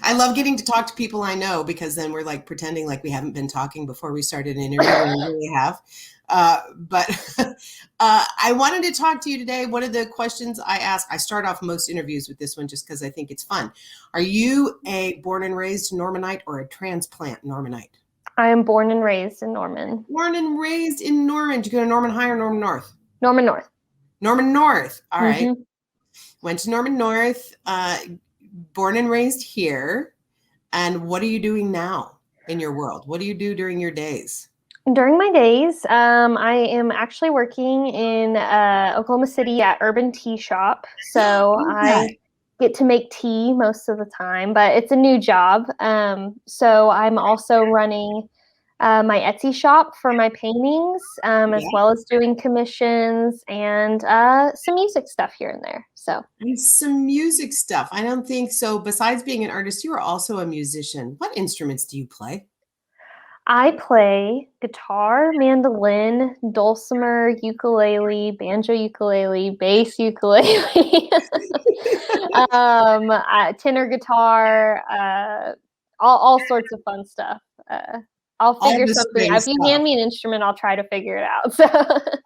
I love getting to talk to people I know, because then we're like pretending like we haven't been talking before we started an interview, and we really have. But I wanted to talk to you today. One of the questions I ask, I start off most interviews with this one just because I think it's fun. Are you a born and raised Normanite or a transplant Normanite? I am born and raised in Norman. Born and raised in Norman. Did you go to Norman High or Norman North? Norman North. Norman North. All right. Went to Norman North, born and raised here. And what are you doing now in your world? What do you do during your days? During my days, I am actually working in Oklahoma City at Urban Tea Shop. So I get to make tea most of the time, but it's a new job. So I'm also running my Etsy shop for my paintings, as well as doing commissions and some music stuff here and there. So And some music stuff. I don't think so. Besides being an artist, you are also a musician. What instruments do you play? I play guitar, mandolin, dulcimer, ukulele, banjo ukulele, bass ukulele, tenor guitar, all sorts of fun stuff. I'll All figure the something string out. If you stuff. hand me an instrument, I'll try to figure it out. So.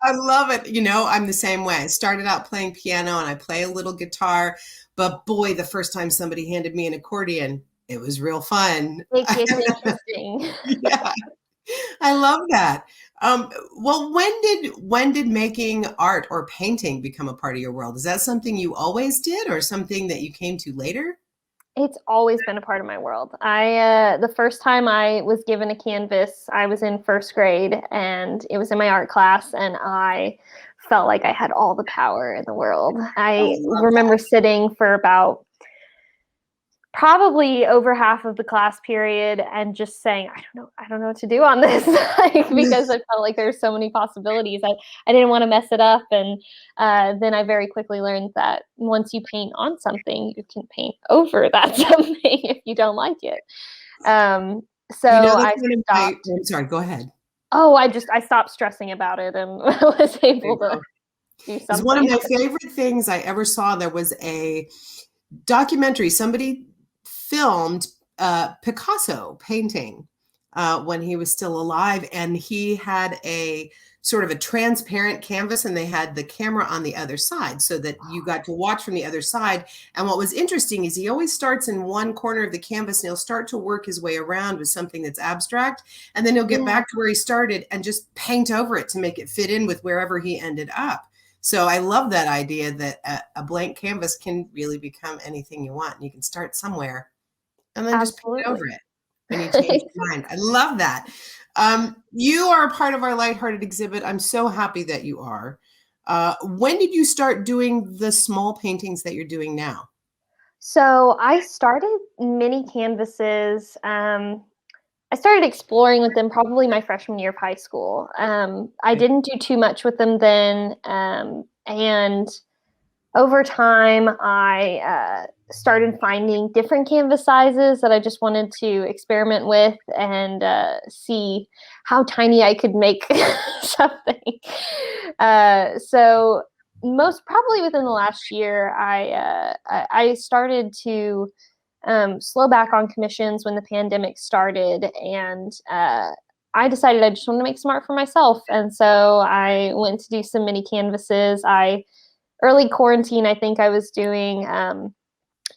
I love it. You know, I'm the same way. I started out playing piano and I play a little guitar, but boy, the first time somebody handed me an accordion, it was real fun. It gets interesting. Yeah, I love that. Well, when did making art or painting become a part of your world? Is that something you always did or something that you came to later? It's always been a part of my world. The first time I was given a canvas, I was in first grade and it was in my art class and I felt like I had all the power in the world. I remember sitting for about probably over half of the class period and just saying, I don't know what to do on this, because I felt like there's so many possibilities. I didn't want to mess it up. And then I very quickly learned that once you paint on something, you can paint over that something if you don't like it. So I stopped. I'm sorry, go ahead. Oh, I stopped stressing about it and was able to do something. It's one of my favorite things I ever saw. There was a documentary. Somebody filmed Picasso painting when he was still alive, and he had a sort of a transparent canvas and they had the camera on the other side so that you got to watch from the other side. And what was interesting is he always starts in one corner of the canvas and he'll start to work his way around with something that's abstract, and then he'll get back to where he started and just paint over it to make it fit in with wherever he ended up. So I love that idea that a blank canvas can really become anything you want. You can start somewhere and then just paint over it when you change your mind. I love that. You are a part of our lighthearted exhibit. I'm so happy that you are. When did you start doing the small paintings that you're doing now? So I started mini canvases. I started exploring with them probably my freshman year of high school. I didn't do too much with them then. And over time, I started finding different canvas sizes that I just wanted to experiment with and see how tiny I could make something. So most probably within the last year, I started to slow back on commissions when the pandemic started, and I decided I just wanted to make some art for myself. And so I went to do some mini canvases. Early quarantine, I think I was doing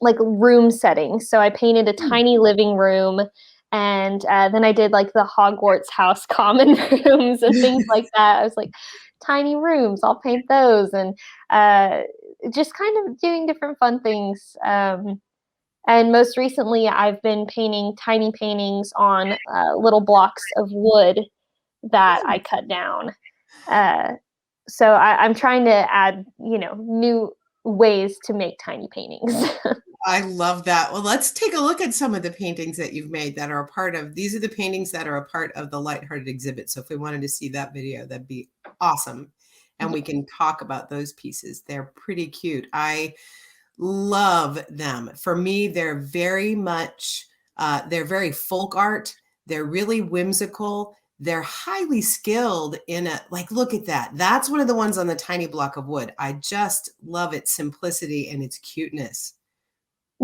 like room settings. So I painted a tiny living room, and then I did like the Hogwarts house common rooms and things like that. I was like, tiny rooms, I'll paint those, and just kind of doing different fun things. And most recently, I've been painting tiny paintings on little blocks of wood that I cut down. So I'm trying to add, new ways to make tiny paintings. I love that. Well, let's take a look at some of the paintings that you've made that are a part of, these are the paintings that are a part of the Lighthearted exhibit. So if we wanted to see that video, that'd be awesome. And we can talk about those pieces. They're pretty cute. I love them. For me, they're very much, they're very folk art. They're really whimsical. They're highly skilled in a, like, look at that. That's one of the ones on the tiny block of wood. I just love its simplicity and its cuteness.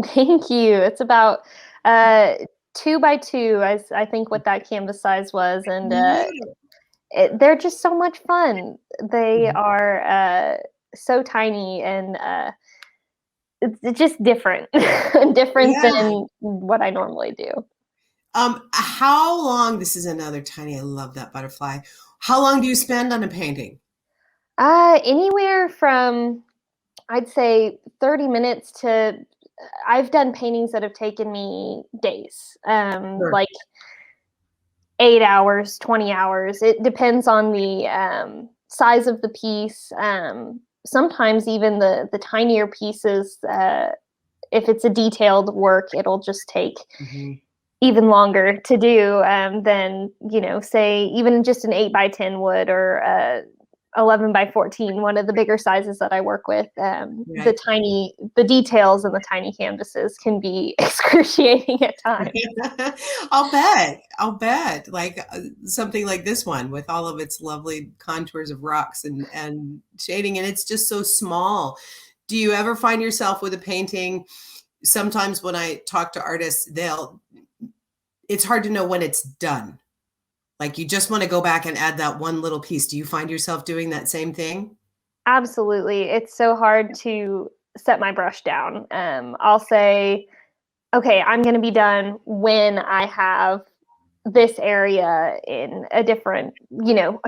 Thank you. It's about 2 by 2, I think what that canvas size was. And they're just so much fun. They are so tiny and it's just different, than what I normally do. How long, this is another tiny, I love that butterfly. How long do you spend on a painting? Anywhere from, I'd say 30 minutes to, I've done paintings that have taken me days, like 8 hours, 20 hours. It depends on the size of the piece. Sometimes even the tinier pieces, if it's a detailed work, it'll just take even longer to do than, say even just an 8x10 would, or 11x14, one of the bigger sizes that I work with. The details in the tiny canvases can be excruciating at times. I'll bet. Like something like this one with all of its lovely contours of rocks and shading, and it's just so small. Do you ever find yourself with a painting? Sometimes when I talk to artists, it's hard to know when it's done. Like you just want to go back and add that one little piece. Do you find yourself doing that same thing? Absolutely. It's so hard to set my brush down. I'll say, okay, I'm going to be done when I have this area in a different,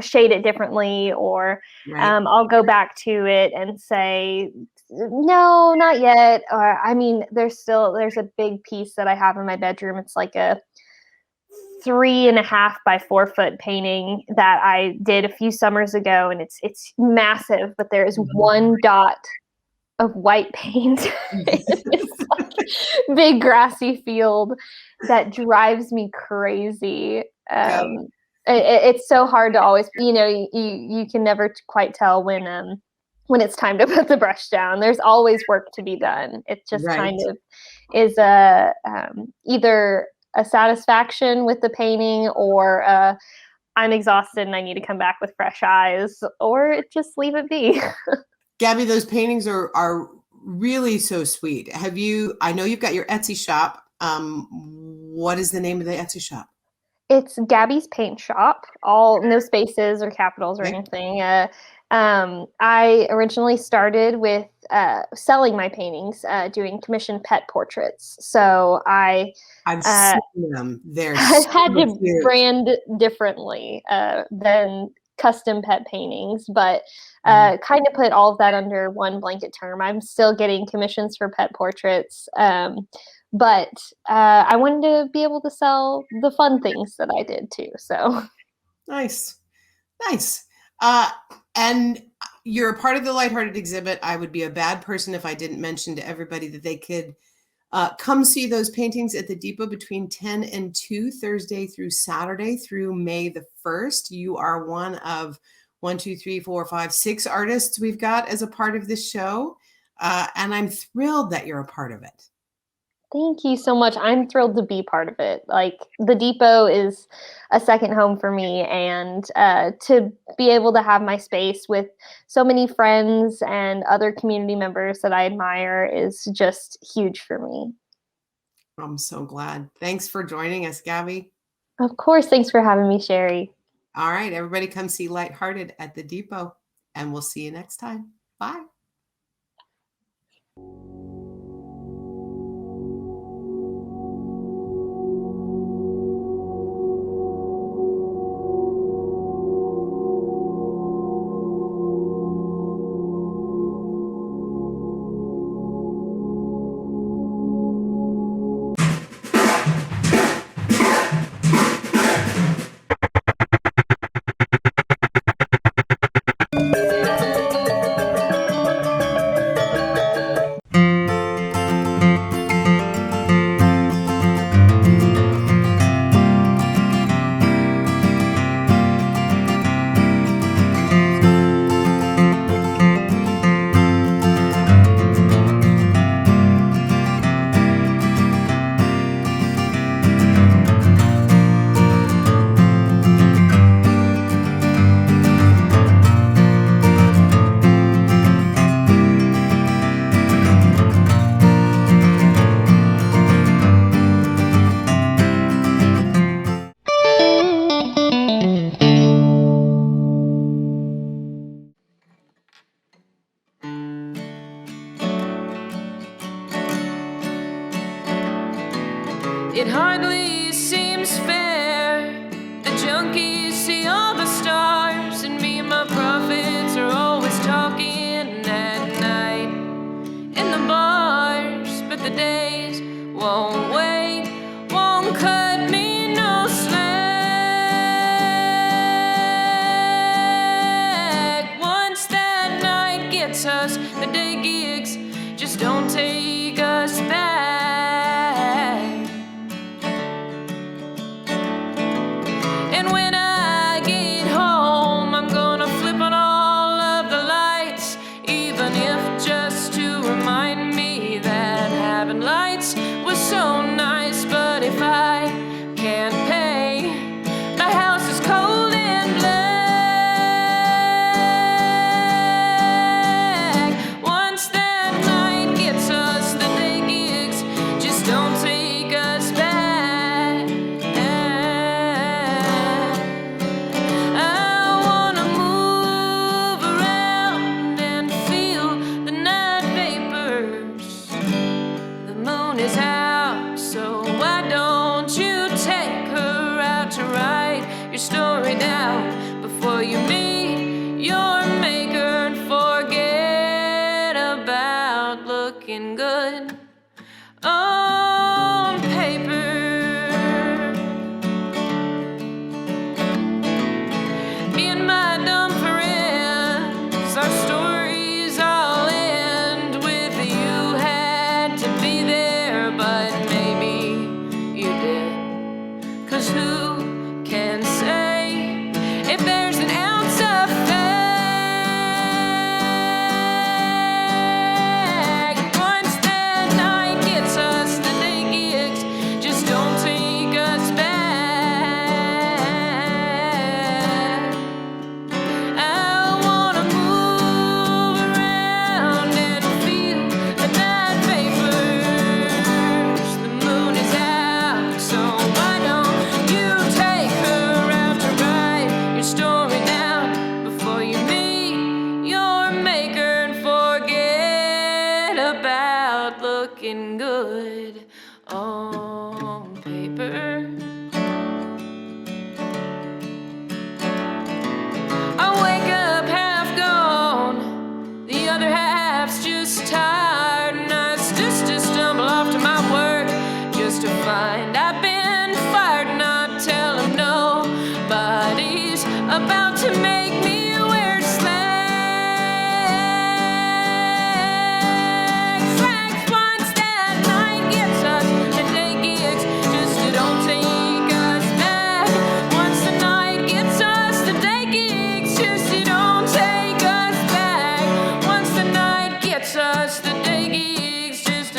shade it differently, or I'll go back to it and say, no, not yet. Or, there's a big piece that I have in my bedroom. It's like a 3.5 by 4 foot painting that I did a few summers ago, and it's massive, but there is one dot of white paint in this big grassy field that drives me crazy. It's so hard to always, you can never quite tell when it's time to put the brush down. There's always work to be done. It just kind of is either a satisfaction with the painting, or I'm exhausted and I need to come back with fresh eyes, or just leave it be. Gabee, those paintings are really so sweet. I know you've got your Etsy shop. What is the name of the Etsy shop? It's Gabee's Paint Shop, no spaces or capitals or anything. I originally started with selling my paintings, doing commissioned pet portraits. So I've seen them. I've had to brand differently than custom pet paintings, but kind of put all of that under one blanket term. I'm still getting commissions for pet portraits, but I wanted to be able to sell the fun things that I did too. So nice. And you're a part of the Lighthearted exhibit. I would be a bad person if I didn't mention to everybody that they could come see those paintings at the Depot between 10 and 2, Thursday through Saturday through May the 1st. You are one of 6 artists we've got as a part of this show. And I'm thrilled that you're a part of it. Thank you so much. I'm thrilled to be part of it. Like, the Depot is a second home for me, and to be able to have my space with so many friends and other community members that I admire is just huge for me. I'm so glad. Thanks for joining us, Gabee. Of course. Thanks for having me, Sherry. All right, everybody come see Lighthearted at the Depot, and we'll see you next time. Bye. who can say if there's an ounce of fact. Once that night gets us the day gigs, just don't take us back. I wanna move around and feel the night vapors. The moon is out, so why don't you take her out to write your story down before you meet your maker and forget about looking good on paper. I wake up half gone, the other half's just tired, and I just stumble off to my work just to find I've been fired. Not telling nobody's about to make me wear slacks. Slacks. Once that night gets us the day gigs, just don't take us back. Once the night gets us the day gigs, just don't take us back. Once the night gets us the day gigs, just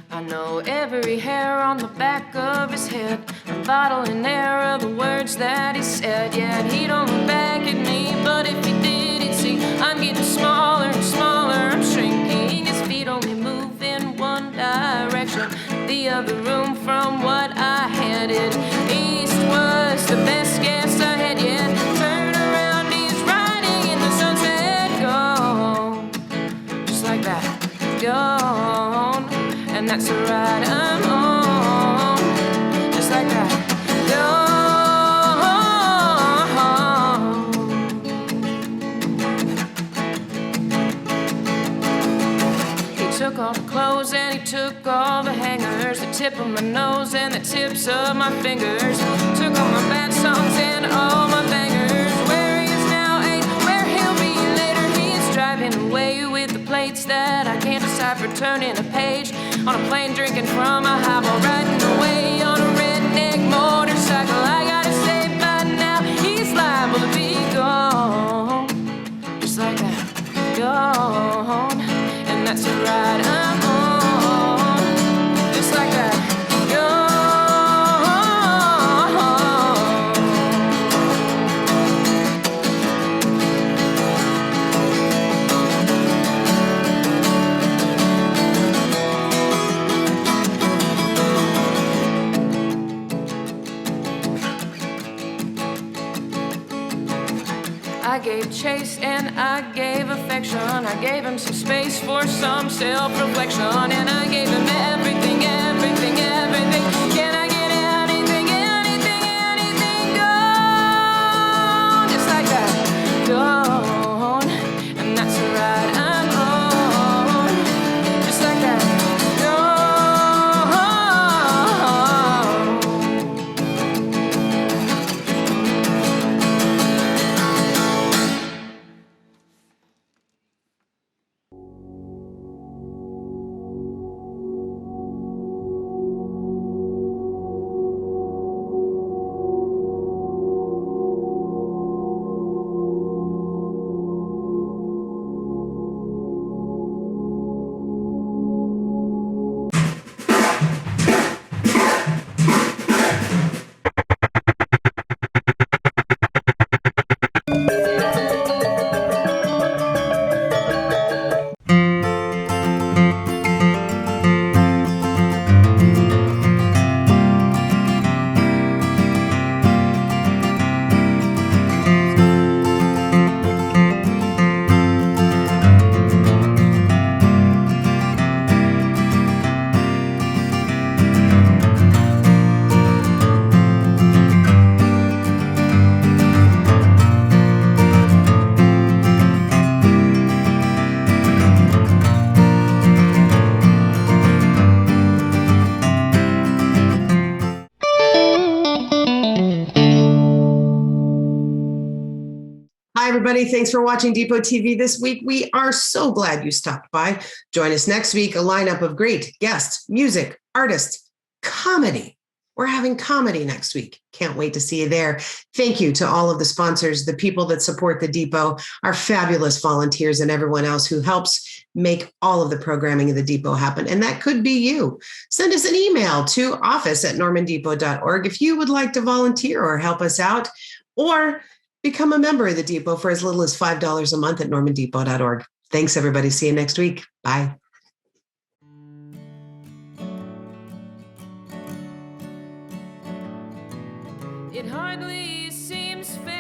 I know every hair on the back of his head. I'm bottling air of the words that he said. Yeah, he don't look back at me, but if he did, he'd see I'm getting smaller and smaller. I'm shrinking. His feet only move in one direction, the other room from what I headed. East was the best guess I had yet. Turn around, he's riding in the sunset. Gone, just like that. Gone, and that's the ride I'm on. Just like that. Gone. He took all the clothes and he took all the hangers, the tip of my nose and the tips of my fingers. Took all my bad songs and all my bangers. Where he is now ain't where he'll be later. He's driving away with the plates that I can't decipher, turning a page on a plane, drinking from a highball, riding away on a redneck motorcycle. I gotta say by now he's liable to be gone, just like that. Gone, and that's the ride I'm on, just like that. I gave chase and I gave affection. I gave him some space for some self-reflection, and I gave him everything, everything, everything. Can I get anything, anything, anything? Gone, just like that. Gone, and that's the ride I'm on, just like that. Gone. everybody. Thanks for watching Depot TV this week. We are so glad you stopped by. Join us next week, a lineup of great guests, music, artists, comedy. We're having comedy next week. Can't wait to see you there. Thank you to all of the sponsors, the people that support the Depot, our fabulous volunteers, and everyone else who helps make all of the programming of the Depot happen. And that could be you. Send us an email to office@normandepot.org if you would like to volunteer or help us out, or become a member of the Depot for as little as $5 a month at normandepot.org. Thanks, everybody. See you next week. Bye. It hardly seems fair.